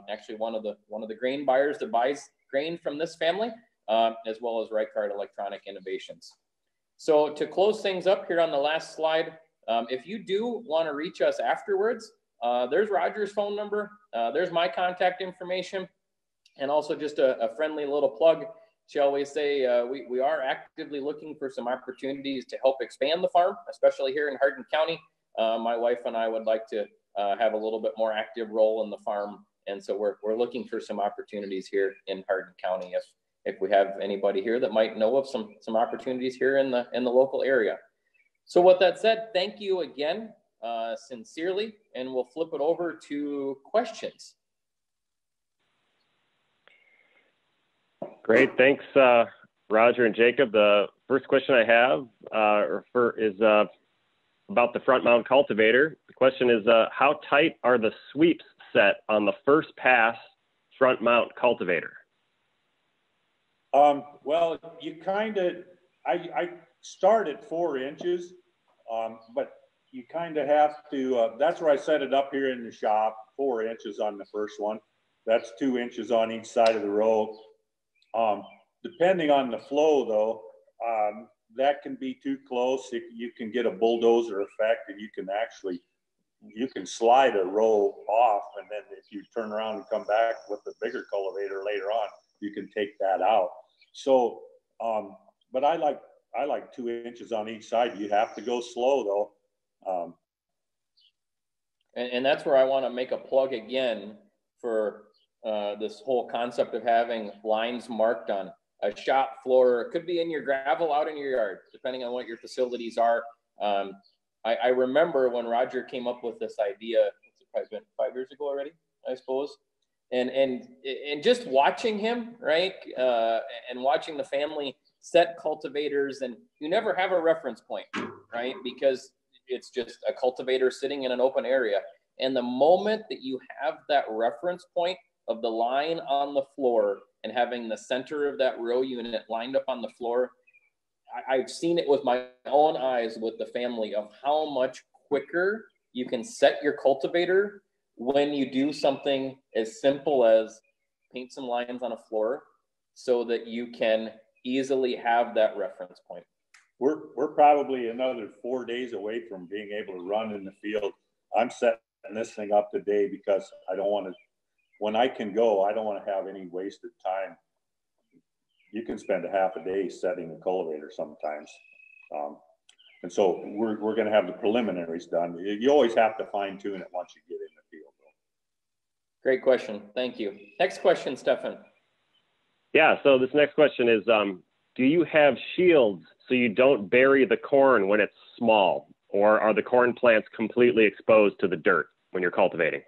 actually one of the grain buyers that buys grain from this family, as well as Reichard Electronic Innovations. So to close things up here on the last slide, if you do want to reach us afterwards, there's Roger's phone number, there's my contact information, and also just a friendly little plug. Shall we say, we are actively looking for some opportunities to help expand the farm, especially here in Hardin County. My wife and I would like to have a little bit more active role in the farm. And so we're looking for some opportunities here in Hardin County. If we have anybody here that might know of some opportunities here in the local area. So with that said, thank you again, sincerely, and we'll flip it over to questions. Great, thanks, Roger and Jacob. The first question I have is about the front mount cultivator. The question is, how tight are the sweeps set on the first pass front mount cultivator? Well, you kind of, I start at 4 inches, but you kind of have to, that's where I set it up here in the shop, 4 inches on the first one. That's 2 inches on each side of the row. Depending on the flow though, that can be too close. You can get a bulldozer effect, and you can slide a row off, and then if you turn around and come back with the bigger cultivator later on, you can take that out. So, but I like 2 inches on each side. You have to go slow though. And that's where I want to make a plug again for this whole concept of having lines marked on shop floor. It could be in your gravel out in your yard, depending on what your facilities are. I remember when Roger came up with this idea, it's probably been 5 years ago already, I suppose. And just watching him, right? And watching the family set cultivators, and you never have a reference point, right? Because it's just a cultivator sitting in an open area. And the moment that you have that reference point of the line on the floor and having the center of that row unit lined up on the floor, I've seen it with my own eyes with the family of how much quicker you can set your cultivator when you do something as simple as paint some lines on a floor so that you can easily have that reference point. We're probably another 4 days away from being able to run in the field. I'm setting this thing up today because I don't want to, when I can go, I don't want to have any wasted time. You can spend a half a day setting a cultivator sometimes. And so we're going to have the preliminaries done. You always have to fine tune it once you get in the field, though. Great question. Thank you. Next question, Stefan. Yeah, so this next question is, do you have shields so you don't bury the corn when it's small? Or are the corn plants completely exposed to the dirt when you're cultivating?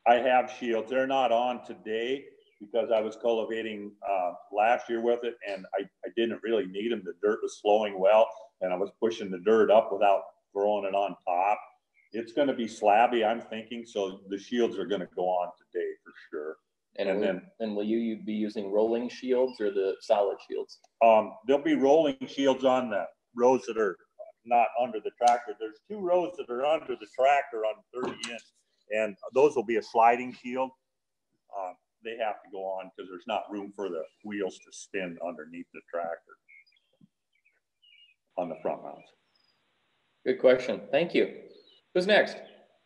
I have shields. They're not on today because I was cultivating last year with it, and I didn't really need them. The dirt was flowing well, and I was pushing the dirt up without throwing it on top. It's going to be slabby, I'm thinking, so the shields are going to go on today for sure. And will you be using rolling shields or the solid shields? There'll be rolling shields on the rows that are not under the tractor. There's 2 rows that are under the tractor on 30-inch, and those will be a sliding shield. They have to go on because there's not room for the wheels to spin underneath the tractor on the front mounts. Good question. Thank you. Who's next?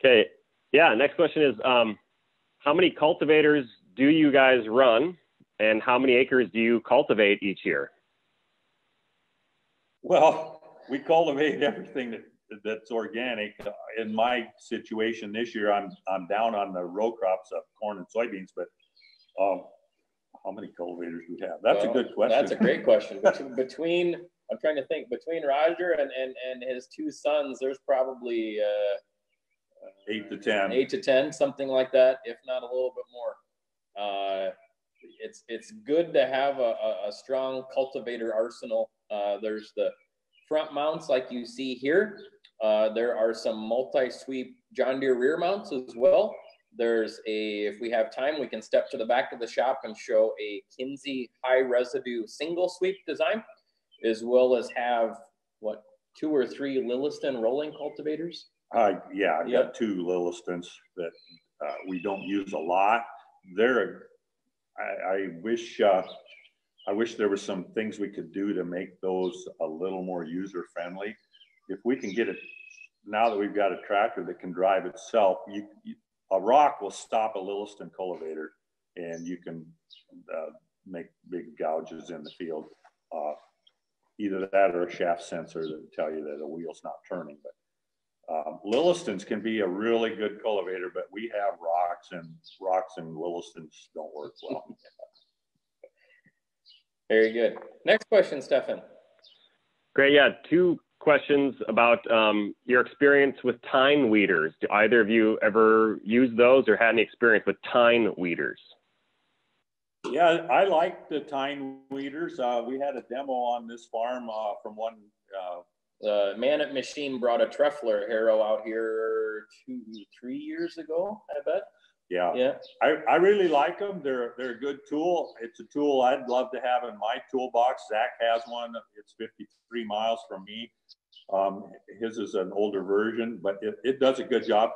Okay. Yeah. Next question is, how many cultivators do you guys run, and how many acres do you cultivate each year? Well, we cultivate everything that's organic. In my situation this year, I'm down on the row crops of corn and soybeans, but how many cultivators do we have? That's a good question. That's a great question. Between I'm trying to think, between Roger and his 2 sons, there's probably 8 to 10. 8 to 10, something like that, if not a little bit more. It's good to have a strong cultivator arsenal. There's the front mounts like you see here. There are some multi-sweep John Deere rear mounts as well. There's if we have time, we can step to the back of the shop and show a Kinsey high residue single sweep design, as well as have, 2 or 3 Lilliston rolling cultivators? Yeah, I've got 2 Lillistons that we don't use a lot. I wish there was some things we could do to make those a little more user friendly. If we can get it, now that we've got a tractor that can drive itself, a rock will stop a Lilliston cultivator, and you can make big gouges in the field. Either that or a shaft sensor that will tell you that the wheel's not turning. But Lillistons can be a really good cultivator, but we have rocks and Lillistons don't work well. Very good. Next question, Stefan. Great. Yeah, 2 questions about your experience with tine weeders. Do either of you ever use those or had any experience with tine weeders? Yeah, I like the tine weeders. We had a demo on this farm from one. The man at machine brought a Trefler harrow out here 2-3 years ago, I bet. Yeah. I really like them. They're a good tool. It's a tool I'd love to have in my toolbox. Zach has one. It's 53 miles from me. His is an older version, but it does a good job.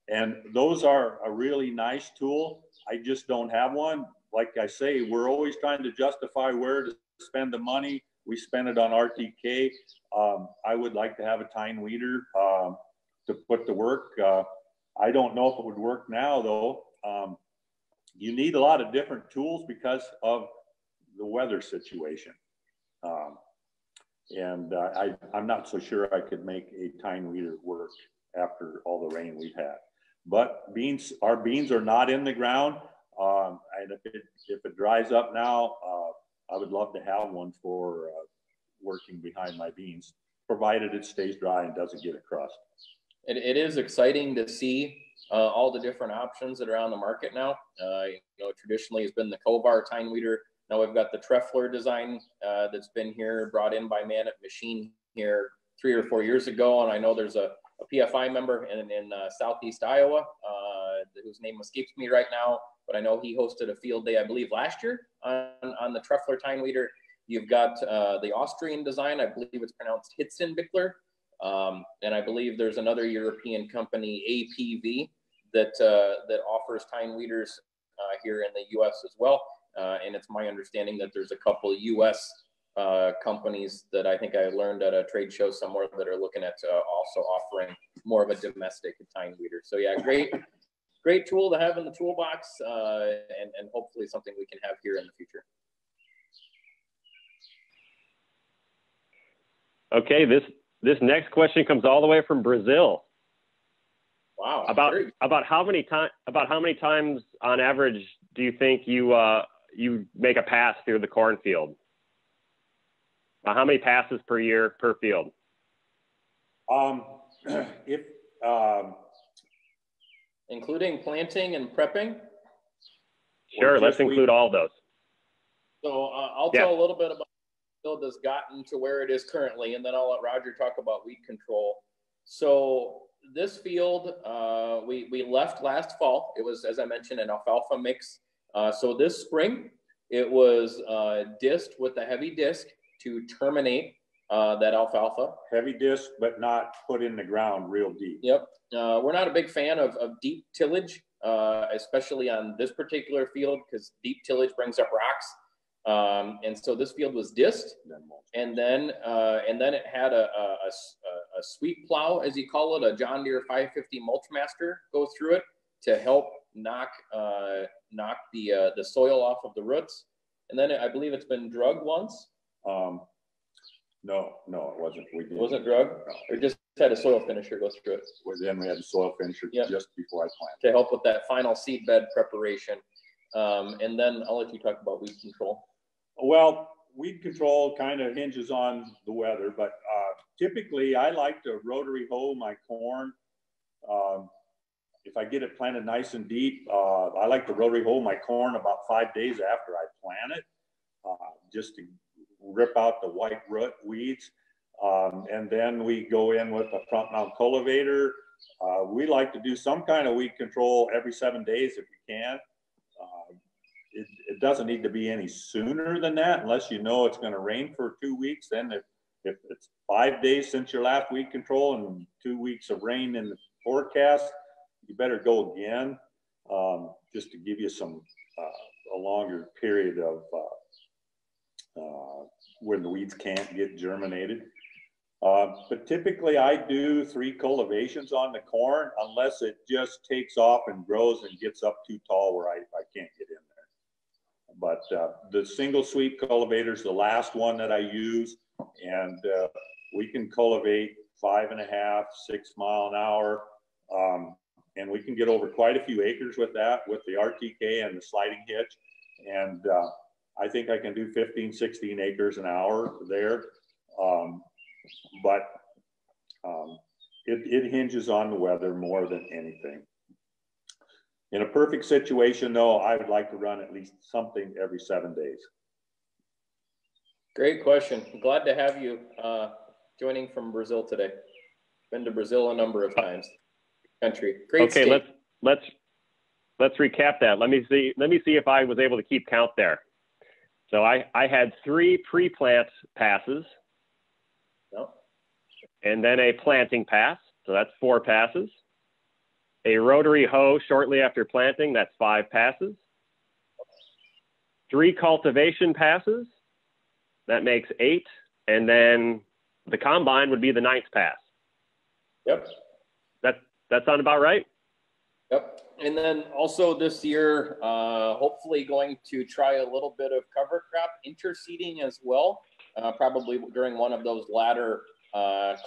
And those are a really nice tool. I just don't have one. Like I say, we're always trying to justify where to spend the money. We spend it on RTK. I would like to have a tine weeder to put to work. I don't know if it would work now, though. You need a lot of different tools because of the weather situation. I'm not so sure I could make a tine weeder work after all the rain we've had. But our beans are not in the ground. And if it dries up now, I would love to have one for working behind my beans, provided it stays dry and doesn't get a crust. It is exciting to see all the different options that are on the market now. You know, traditionally it's been the Kovar tine weeder. Now we've got the Trefler design that's been here, brought in by Man at Machine here 3 or 4 years ago. And I know there's a PFI member in Southeast Iowa, whose name escapes me right now, but I know he hosted a field day, I believe last year on the Trefler tine weeder. You've got the Austrian design, I believe it's pronounced Hitzenbichler. And I believe there's another European company, APV, that offers tine weeders here in the US as well. And it's my understanding that there's a couple of US companies that I think I learned at a trade show somewhere that are looking at also offering more of a domestic tine weeder. So yeah, great tool to have in the toolbox, and hopefully something we can have here in the future. Okay, this next question comes all the way from Brazil. Wow. About how many times on average do you think you make a pass through the cornfield? How many passes per year per field? Including planting and prepping? Sure, let's include all those. So I'll tell a little bit about how the field has gotten to where it is currently, and then I'll let Roger talk about weed control. So this field, we left last fall. It was, as I mentioned, an alfalfa mix. So this spring, it was disked with a heavy disc to terminate that alfalfa. Heavy disc, but not put in the ground real deep. Yep. We're not a big fan of deep tillage, especially on this particular field, because deep tillage brings up rocks. And so this field was disked, and then it had a sweep plow, as you call it, a John Deere 550 Mulchmaster go through it to help knock the soil off of the roots. And then I believe it's been drugged once. No, it wasn't. We didn't. It wasn't drugged? No. We just had a soil finisher go through it. Then we had a soil finisher just before I planted. To help with that final seed bed preparation. And then I'll let you talk about weed control. Well, weed control kind of hinges on the weather, but typically I like to rotary hoe my corn. If I get it planted nice and deep, I like to rotary hoe my corn about 5 days after I plant it, just to rip out the white root weeds. And then we go in with a front mount cultivator. We like to do some kind of weed control every 7 days if we can. It doesn't need to be any sooner than that, unless you know it's going to rain for 2 weeks. Then if it's 5 days since your last weed control and 2 weeks of rain in the forecast, you better go again, just to give you some a longer period of when the weeds can't get germinated. But typically I do 3 cultivations on the corn, unless it just takes off and grows and gets up too tall where I can't get in there. But the single sweep cultivator is the last one that I use, and we can cultivate 5.5, 6 mile an hour, and we can get over quite a few acres with that, with the RTK and the sliding hitch. And I think I can do 15, 16 acres an hour there. But it hinges on the weather more than anything. In a perfect situation, though, I would like to run at least something every 7 days. Great question. Glad to have you joining from Brazil today. Been to Brazil a number of times. Country. Great state. Okay, let's recap that. Let me see if I was able to keep count there. So I had 3 pre-plant passes. No. And then a planting pass. So that's 4 passes. A rotary hoe shortly after planting, that's 5 passes. 3 cultivation passes, that makes 8. And then the combine would be the 9th pass. Yep. That sound about right? Yep. And then also this year, hopefully going to try a little bit of cover crop interseeding as well, probably during one of those latter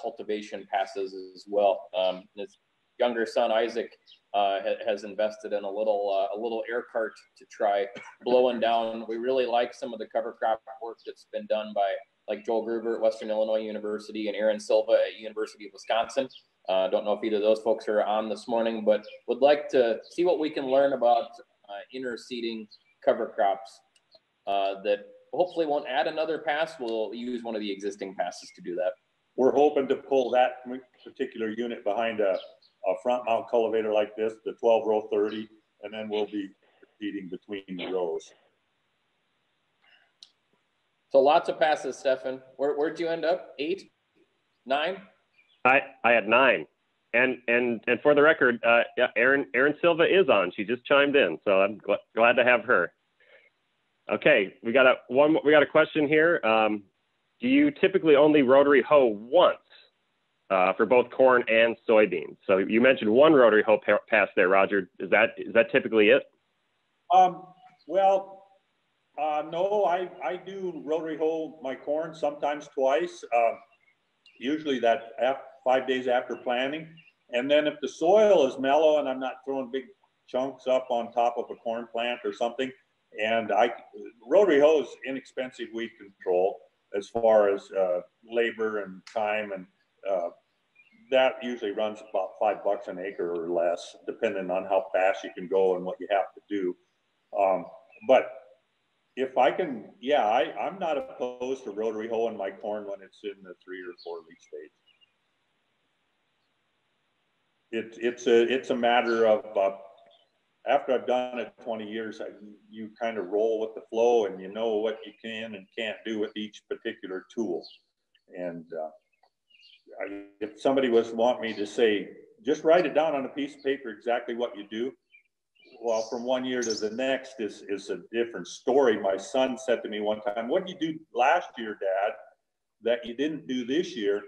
cultivation passes as well. His younger son, Isaac, has invested in a little air cart to try blowing down. We really like some of the cover crop work that's been done by like Joel Gruber at Western Illinois University and Aaron Silva at University of Wisconsin. Don't know if either of those folks are on this morning, but would like to see what we can learn about interseeding cover crops that hopefully won't add another pass. We'll use one of the existing passes to do that. We're hoping to pull that particular unit behind a front mount cultivator like this, the 12 row 30, and then we'll be seeding between the rows. So lots of passes, Stefan. Where'd you end up? 8, 9? I had 9, and for the record, yeah, Erin Silva is on. She just chimed in, so I'm glad to have her. Okay, we got a question here. Do you typically only rotary hoe once for both corn and soybeans? So you mentioned one rotary hoe pass there, Roger. Is that typically it? No, I do rotary hoe my corn sometimes twice. Usually that 5 days after planting. And then if the soil is mellow and I'm not throwing big chunks up on top of a corn plant or something, and rotary hoe is inexpensive weed control as far as labor and time, and that usually runs about $5 an acre or less, depending on how fast you can go and what you have to do. But if I can, yeah, I'm not opposed to rotary hoeing my corn when it's in the 3 or 4 leaf stage. It's a matter of after I've done it 20 years, you kind of roll with the flow, and you know what you can and can't do with each particular tool. And if somebody want me to say, just write it down on a piece of paper exactly what you do, well, from one year to the next is a different story. My son said to me one time, "What did you do last year, Dad, that you didn't do this year?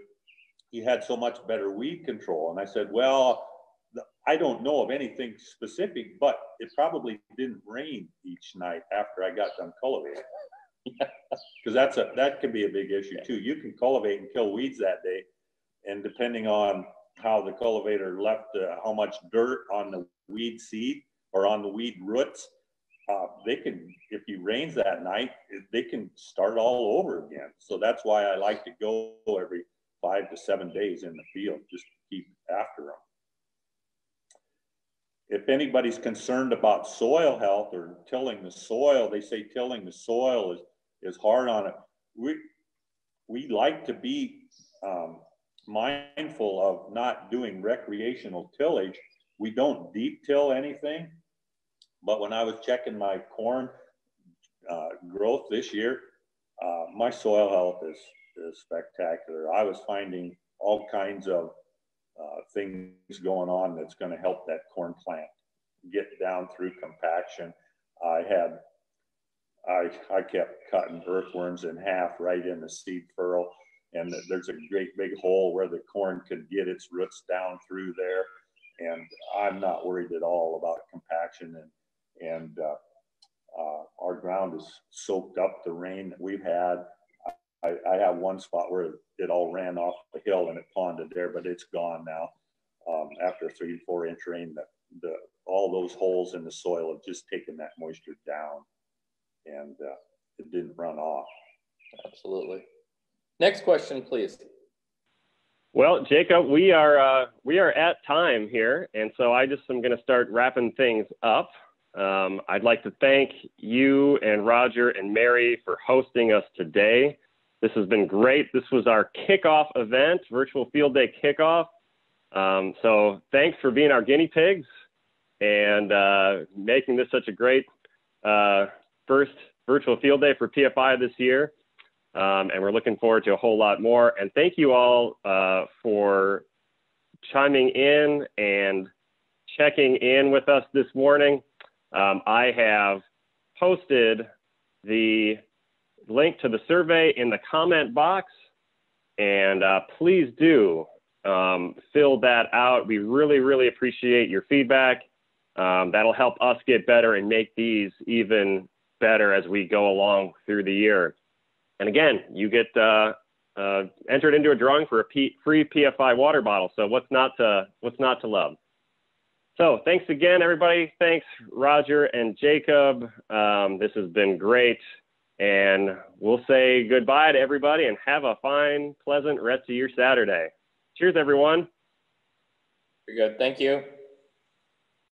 You had so much better weed control." And I said, "Well, I don't know of anything specific, but it probably didn't rain each night after I got done cultivating." Because that can be a big issue too. You can cultivate and kill weeds that day, and depending on how the cultivator left, how much dirt on the weed seed or on the weed roots, they can, if you rains that night, they can start all over again. So that's why I like to go every 5 to 7 days in the field, just to keep after them. If anybody's concerned about soil health or tilling the soil, they say tilling the soil is hard on it. We like to be mindful of not doing recreational tillage. We don't deep till anything, but when I was checking my corn growth this year, my soil health is spectacular. I was finding all kinds of things going on that's going to help that corn plant get down through compaction. I kept cutting earthworms in half right in the seed furrow, and there's a great big hole where the corn could get its roots down through there. And I'm not worried at all about compaction, and our ground is soaked up the rain that we've had. I have one spot where it all ran off the hill and it ponded there, but it's gone now. After 3 to 4 inch rain, all those holes in the soil have just taken that moisture down, and it didn't run off. Absolutely. Next question, please. Well, Jacob, we are at time here, and so I just am going to start wrapping things up. I'd like to thank you and Roger and Mary for hosting us today. This has been great. This was our kickoff event, virtual field day kickoff. So thanks for being our guinea pigs and making this such a great first virtual field day for PFI this year. And we're looking forward to a whole lot more. And thank you all for chiming in and checking in with us this morning. I have posted the link to the survey in the comment box, and please do fill that out. We really, really appreciate your feedback. That'll help us get better and make these even better as we go along through the year. And again, you get entered into a drawing for a free PFI water bottle. So what's not to love? So thanks again, everybody. Thanks, Roger and Jacob. This has been great. And we'll say goodbye to everybody and have a fine, pleasant rest of your Saturday. Cheers, everyone. Very good. Thank you.